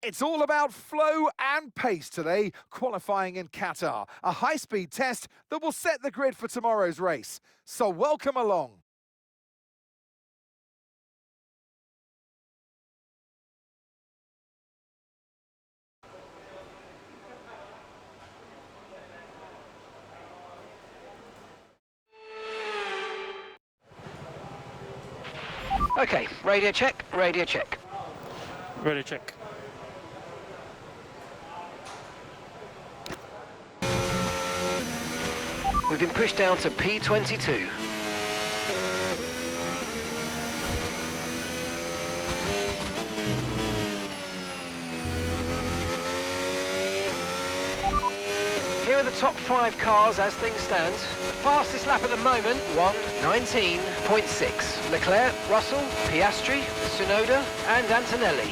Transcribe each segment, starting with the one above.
It's all about flow and pace today, qualifying in Qatar, a high-speed test that will set the grid for tomorrow's race. So welcome along. Okay, radio check, radio check. Radio check. We've been pushed down to P22. Here are the top 5 cars as things stand. Fastest lap at the moment, 1:19.6. Leclerc, Russell, Piastri, Tsunoda and Antonelli.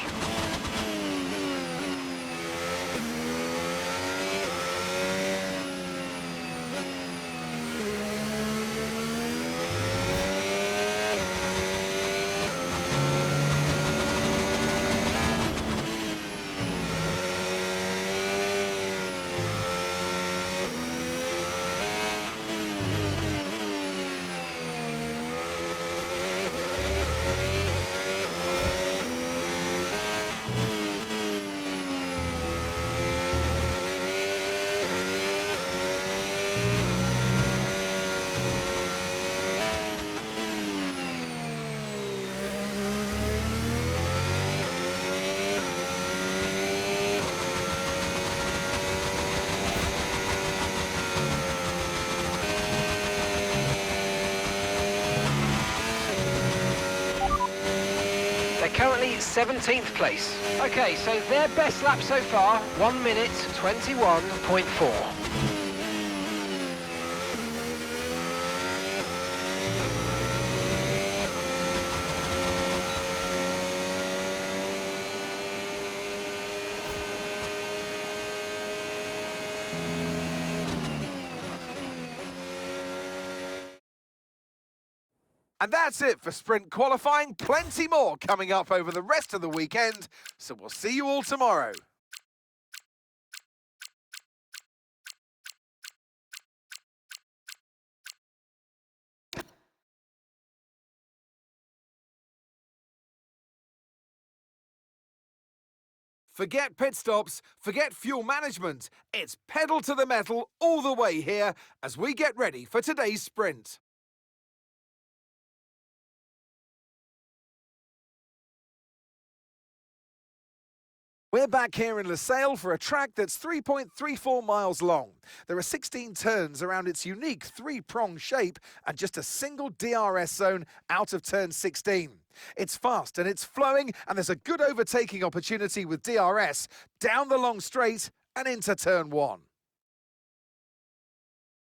Currently 17th place. Okay, so their best lap so far, 1:21.4. And that's it for sprint qualifying. Plenty more coming up over the rest of the weekend. So we'll see you all tomorrow. Forget pit stops, forget fuel management. It's pedal to the metal all the way here as we get ready for today's sprint. We're back here in Losail for a track that's 3.34 miles long. There are 16 turns around its unique three-prong shape and just a single DRS zone out of turn 16. It's fast and it's flowing, and there's a good overtaking opportunity with DRS down the long straight and into turn 1.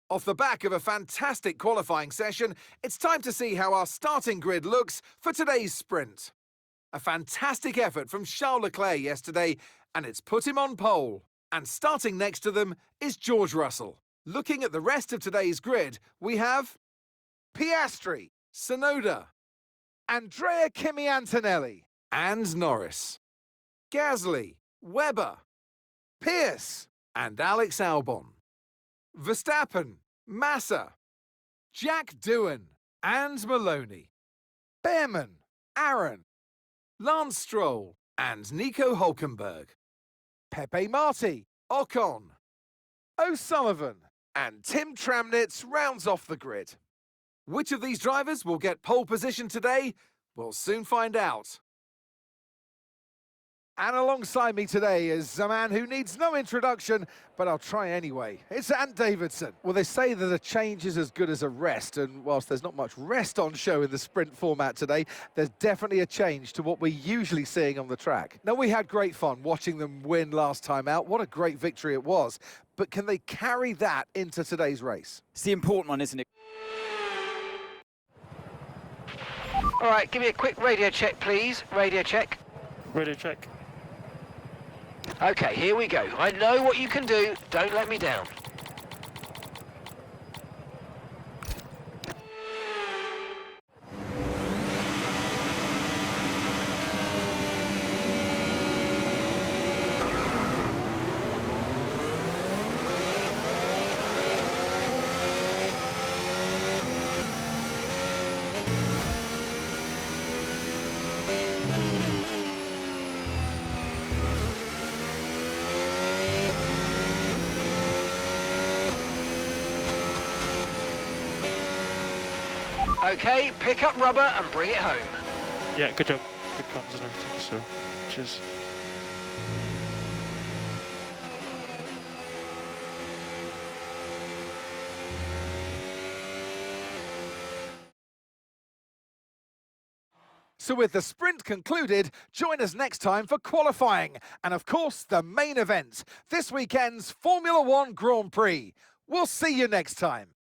Off the back of a fantastic qualifying session, it's time to see how our starting grid looks for today's sprint. A fantastic effort from Charles Leclerc yesterday, and it's put him on pole. And starting next to them is George Russell. Looking at the rest of today's grid, we have Piastri, Tsunoda, Andrea Kimi Antonelli, and Norris, Gasly, Webber, Pierce, and Alex Albon, Verstappen, Massa, Jack Doohan, and Maloney, Behrman, Aaron, Lance Stroll and Nico Hülkenberg, Pepe Marti, Ocon, O'Sullivan and Tim Tramnitz rounds off the grid. Which of these drivers will get pole position today? We'll soon find out. And alongside me today is a man who needs no introduction, but I'll try anyway. It's Ant Davidson. Well, they say that a change is as good as a rest, and whilst there's not much rest on show in the sprint format today, there's definitely a change to what we're usually seeing on the track. Now, we had great fun watching them win last time out. What a great victory it was. But can they carry that into today's race? It's the important one, isn't it? All right, give me a quick radio check, please. Radio check. Radio check. Okay, here we go. I know what you can do. Don't let me down. Okay, pick up rubber and bring it home. Yeah, good job. Good comms and everything, so cheers. So with the sprint concluded, join us next time for qualifying and of course the main event, this weekend's Formula One Grand Prix. We'll see you next time.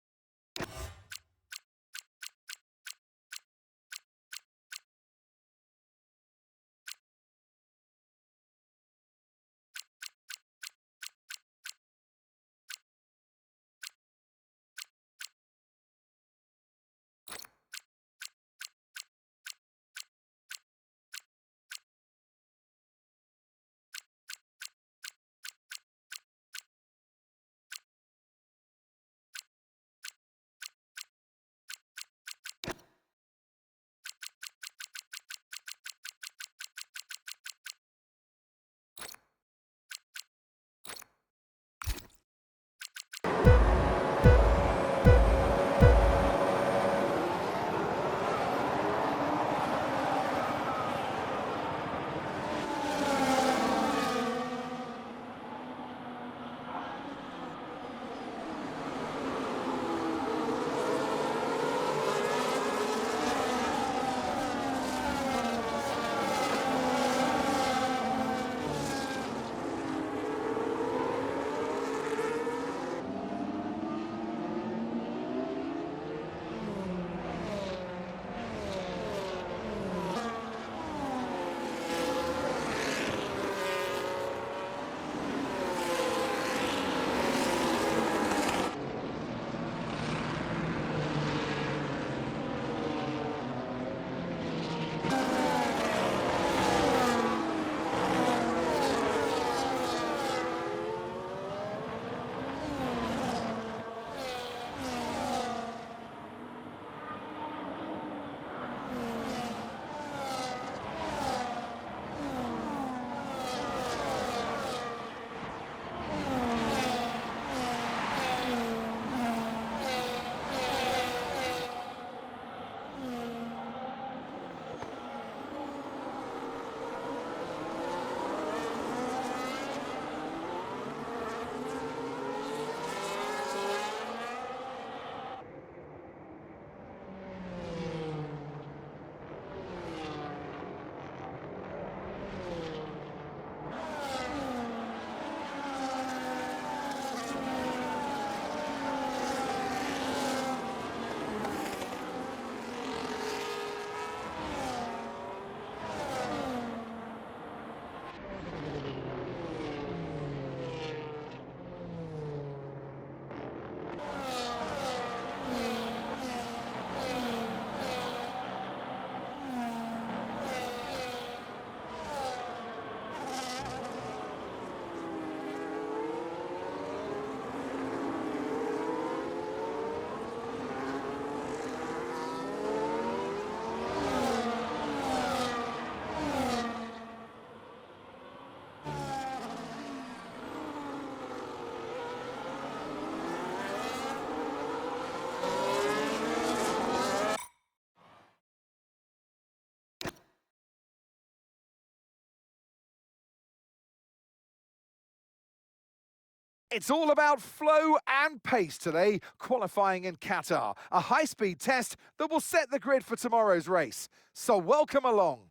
It's all about flow and pace today, qualifying in Qatar, a high-speed test that will set the grid for tomorrow's race. So welcome along.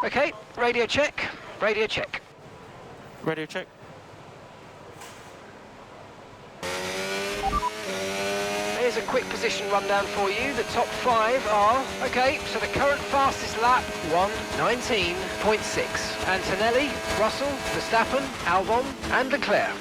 Okay, radio check, radio check. Radio check. Here's a quick position rundown for you. The top 5 are, okay, so the current fastest lap, 1:19.6. Antonelli, Russell, Verstappen, Albon and Leclerc.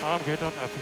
I'm good, I'm happy.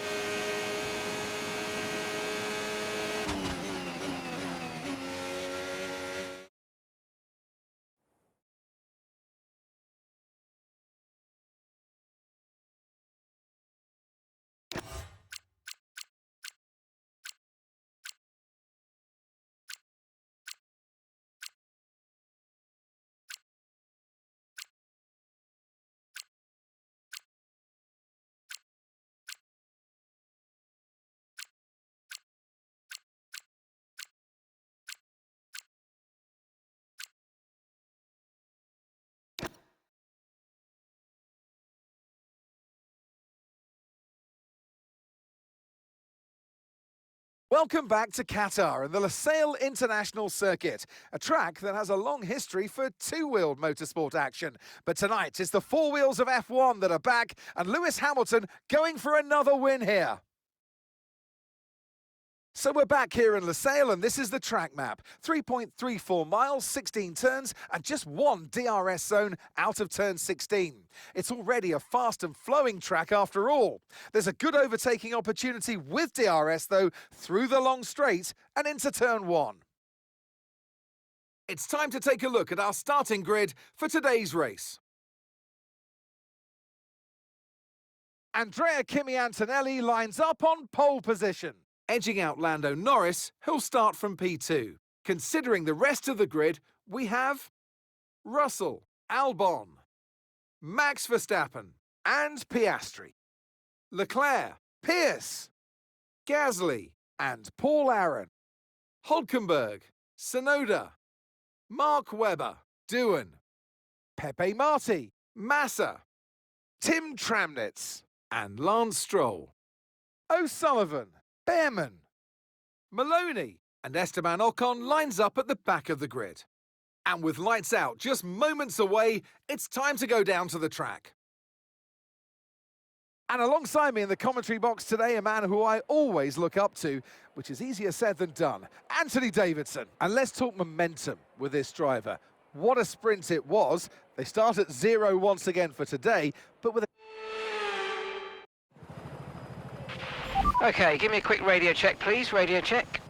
Welcome back to Qatar and the Lusail International Circuit, a track that has a long history for two-wheeled motorsport action. But tonight, it's the four wheels of F1 that are back, and Lewis Hamilton going for another win here. So we're back here in Lusail, and this is the track map. 3.34 miles, 16 turns, and just one DRS zone out of turn 16. It's already a fast and flowing track after all. There's a good overtaking opportunity with DRS, though, through the long straight and into turn 1. It's time to take a look at our starting grid for today's race. Andrea Kimi Antonelli lines up on pole position. Edging out Lando Norris, who'll start from P2. Considering the rest of the grid, we have Russell, Albon, Max Verstappen and Piastri, Leclerc, Pierce, Gasly and Paul Aron, Hülkenberg, Tsunoda, Mark Webber, Doohan, Pepe Marti, Massa, Tim Tramnitz and Lance Stroll, O'Sullivan, Behrman, Maloney and Esteban Ocon lines up at the back of the grid. And with lights out just moments away, it's time to go down to the track. And alongside me in the commentary box today, a man who I always look up to, which is easier said than done, Anthony Davidson. And let's talk momentum with this driver. What a sprint it was. They start at 0 once again for today, but with a... Okay, give me a quick radio check, please. Radio check.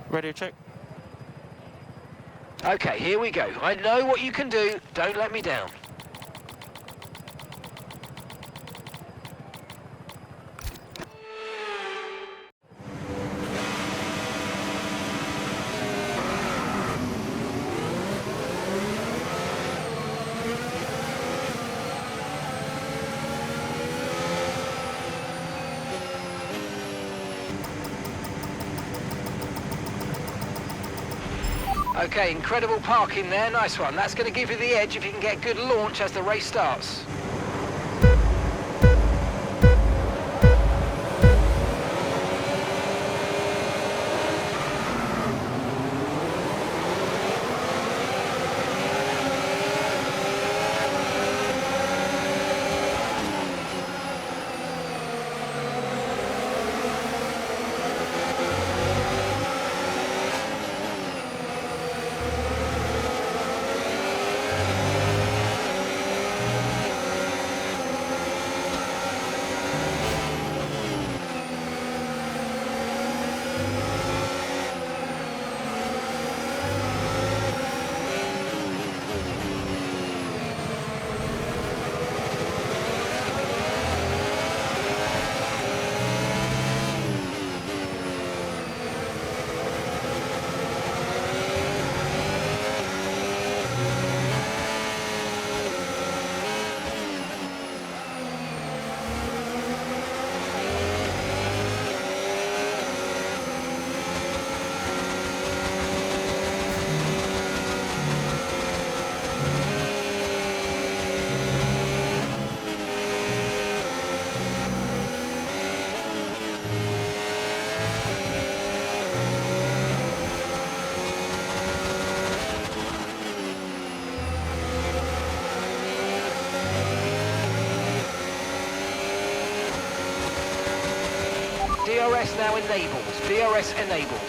Radio check. Okay, here we go. I know what you can do. Don't let me down. Okay, incredible parking there, nice one. That's going to give you the edge if you can get good launch as the race starts. DRS now enabled. DRS enabled.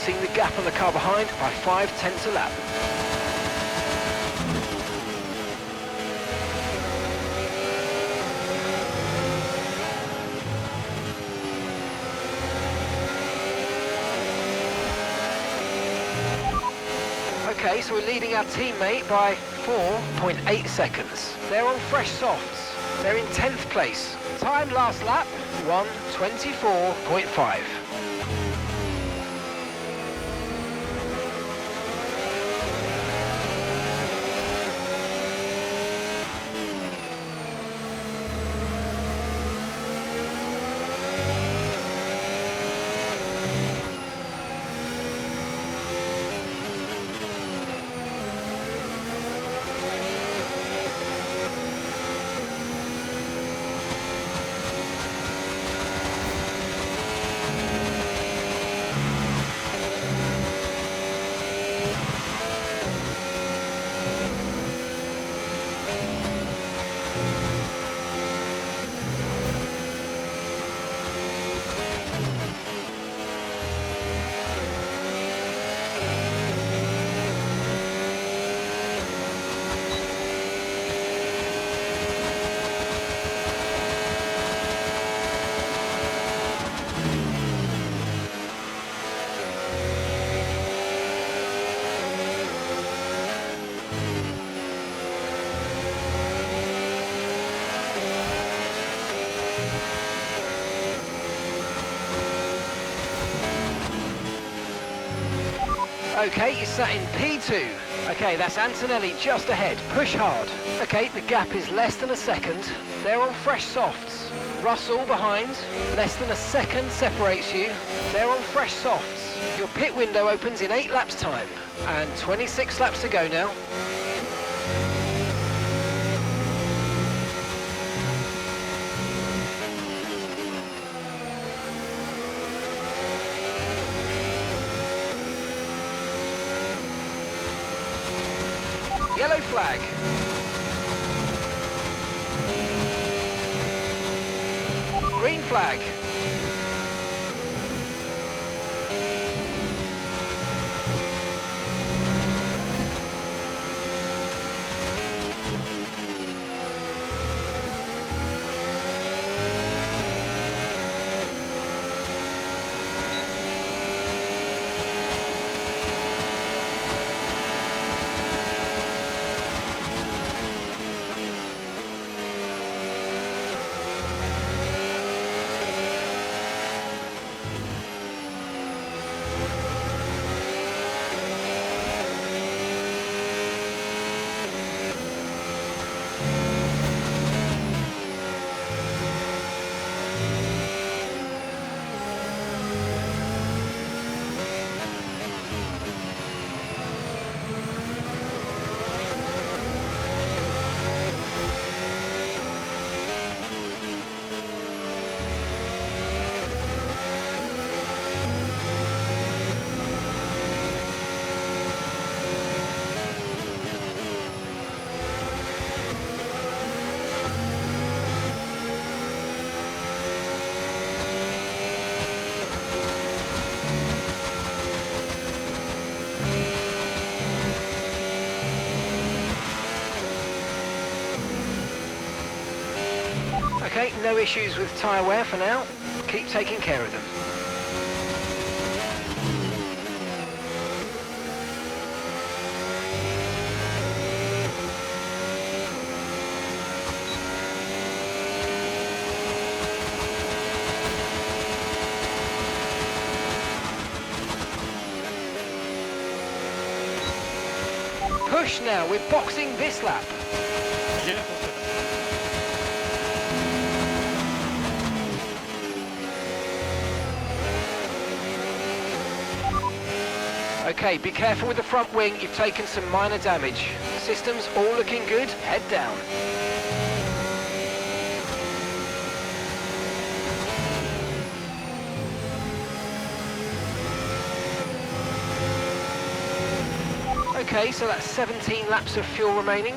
closing the gap on the car behind by 0.5 a lap. Okay, so we're leading our teammate by 4.8 seconds. They're on fresh softs. They're in 10th place. Time last lap, 1:24.5. Okay, you're sat in P2. Okay, that's Antonelli just ahead. Push hard. Okay, the gap is less than a second. They're on fresh softs. Russell behind. Less than a second separates you. They're on fresh softs. Your pit window opens in 8 laps time. And 26 laps to go now. Yellow flag. Green flag. Okay, no issues with tyre wear for now. Keep taking care of them. Push now, we're boxing this lap. Yeah. Okay, be careful with the front wing, you've taken some minor damage. Systems all looking good, head down. Okay, so that's 17 laps of fuel remaining.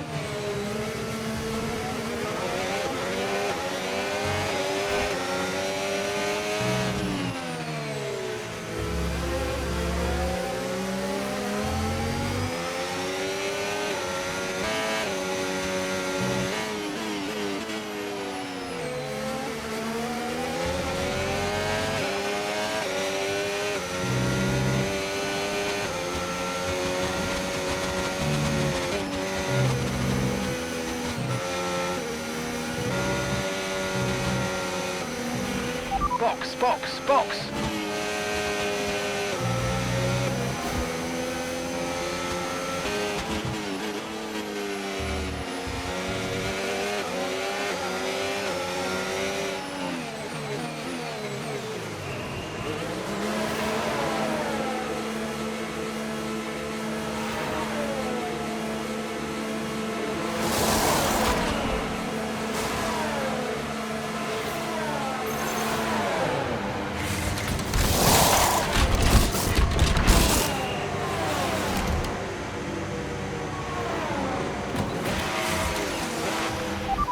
box, box, box.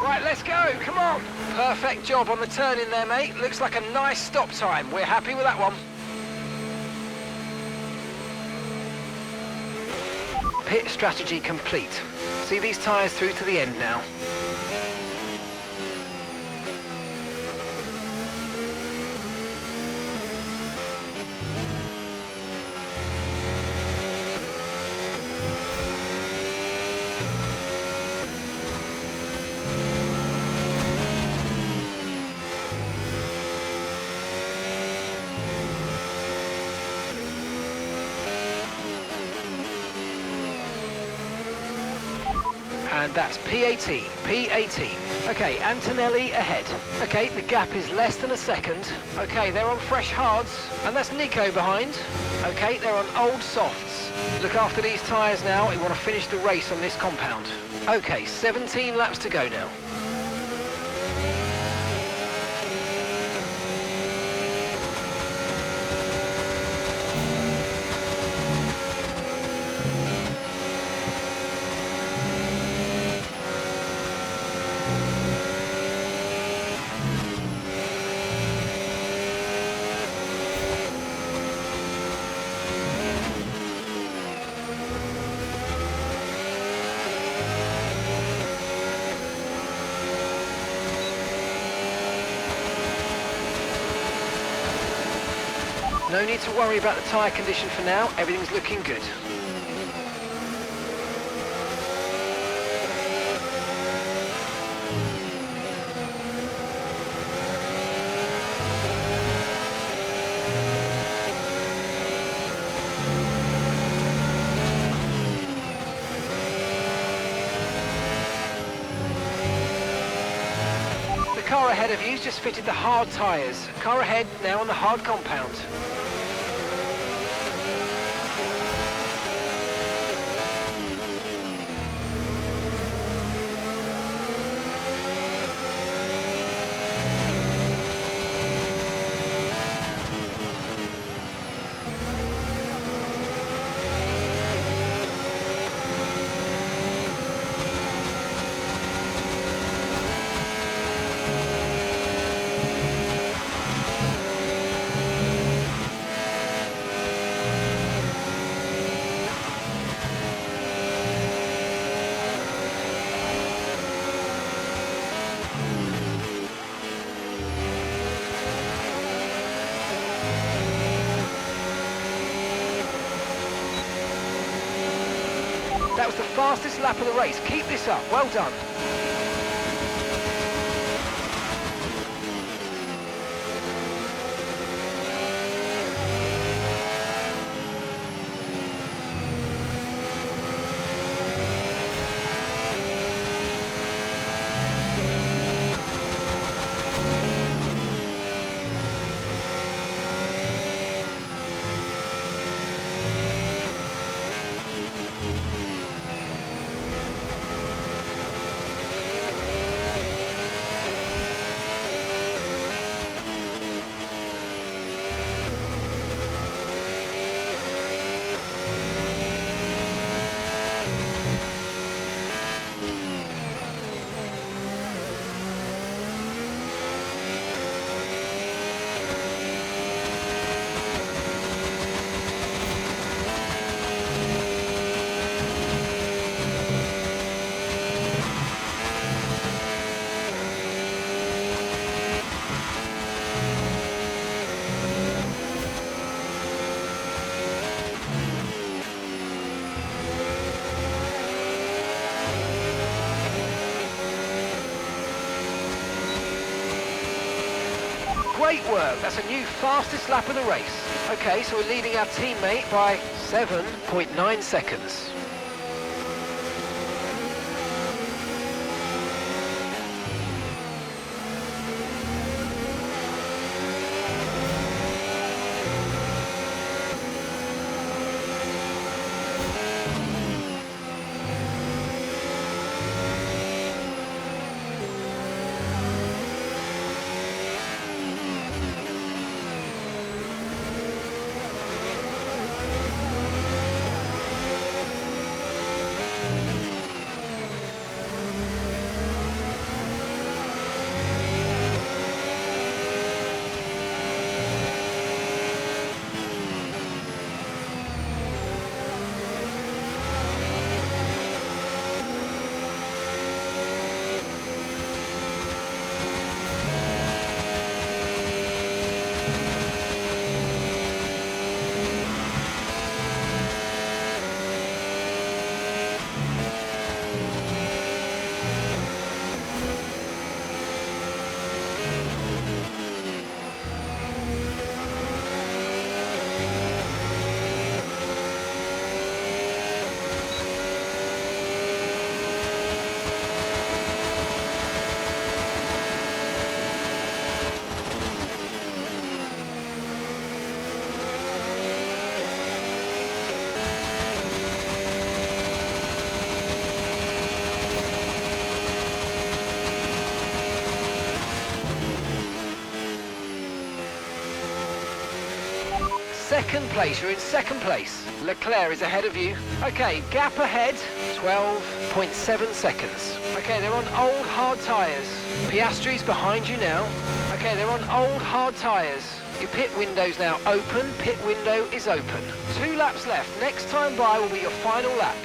Right, let's go, come on. Perfect job on the turn in there, mate. Looks like a nice stop time. We're happy with that one. Pit strategy complete. See these tyres through to the end now. And that's P18, P18. Okay, Antonelli ahead. Okay, the gap is less than a second. Okay, they're on fresh hards, and that's Nico behind. Okay, they're on old softs. Look after these tyres now, we want to finish the race on this compound. Okay, 17 laps to go now. No need to worry about the tyre condition for now, everything's looking good. The car ahead of you's just fitted the hard tyres. Car ahead now on the hard compound. That was the fastest lap of the race. Keep this up. Well done. Great work. That's a new fastest lap of the race. Okay, so we're leading our teammate by 7.9 seconds. Second place, you're in second place. Leclerc is ahead of you. Okay, gap ahead, 12.7 seconds. Okay, they're on old hard tyres. Piastri's behind you now. Okay, they're on old hard tyres. Your pit window's now open. Pit window is open. 2 laps left. Next time by will be your final lap.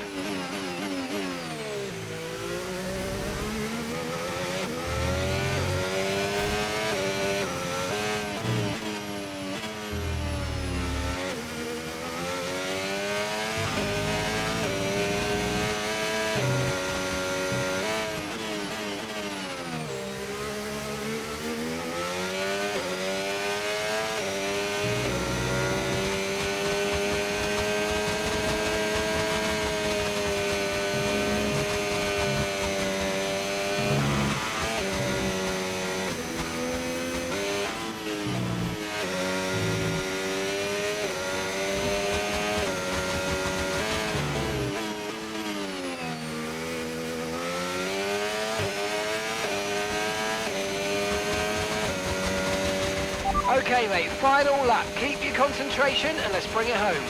Okay, mate, final lap. Keep your concentration and let's bring it home.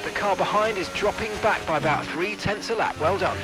The car behind is dropping back by about 0.3 a lap. Well done.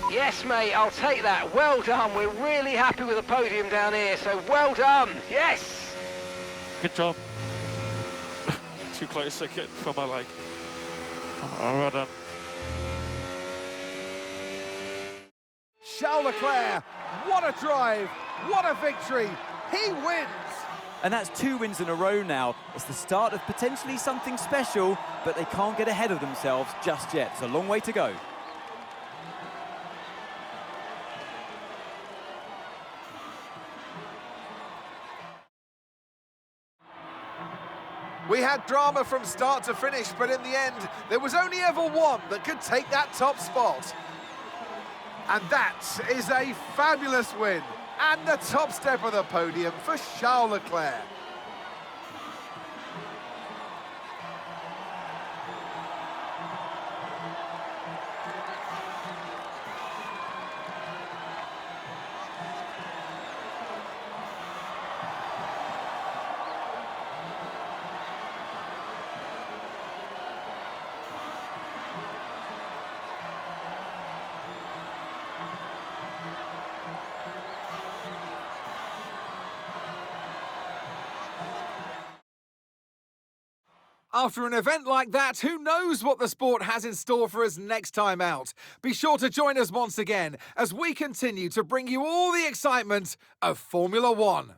Yes, mate, I'll take that. Well done. We're really happy with the podium down here, so well done. Yes. Good job. Too close to get for my leg. Oh, well done. Charles Leclerc, what a drive, what a victory. He wins. And that's 2 wins in a row now. It's the start of potentially something special, but they can't get ahead of themselves just yet. It's a long way to go. We had drama from start to finish, but in the end, there was only ever one that could take that top spot. And that is a fabulous win, and the top step of the podium for Charles Leclerc. After an event like that, who knows what the sport has in store for us next time out? Be sure to join us once again as we continue to bring you all the excitement of Formula One.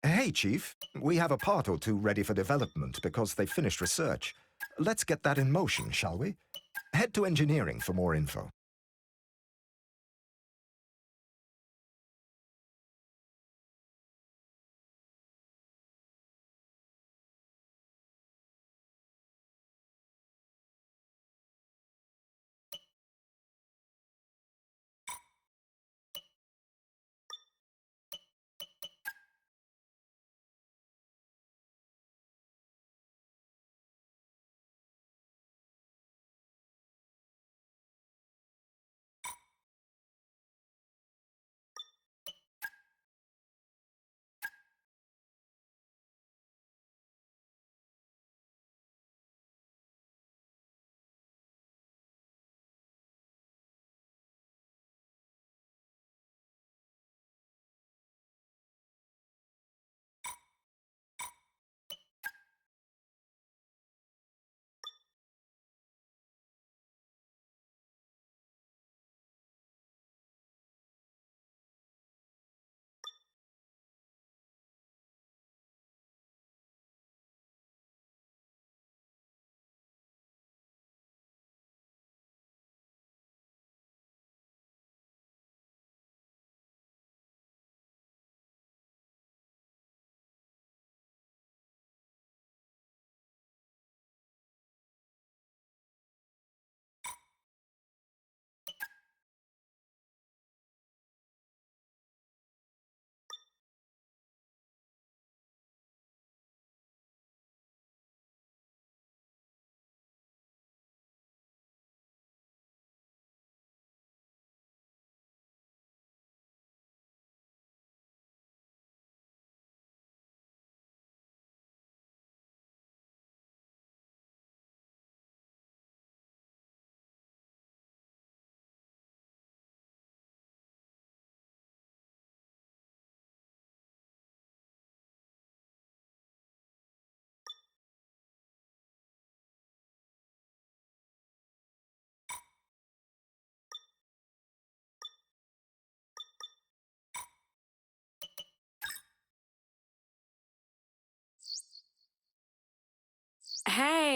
Hey, Chief. We have a part or two ready for development because they finished research. Let's get that in motion, shall we? Head to engineering for more info.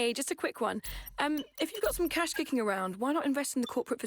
Hey, just a quick one. If you've got some cash kicking around, why not invest in the corporate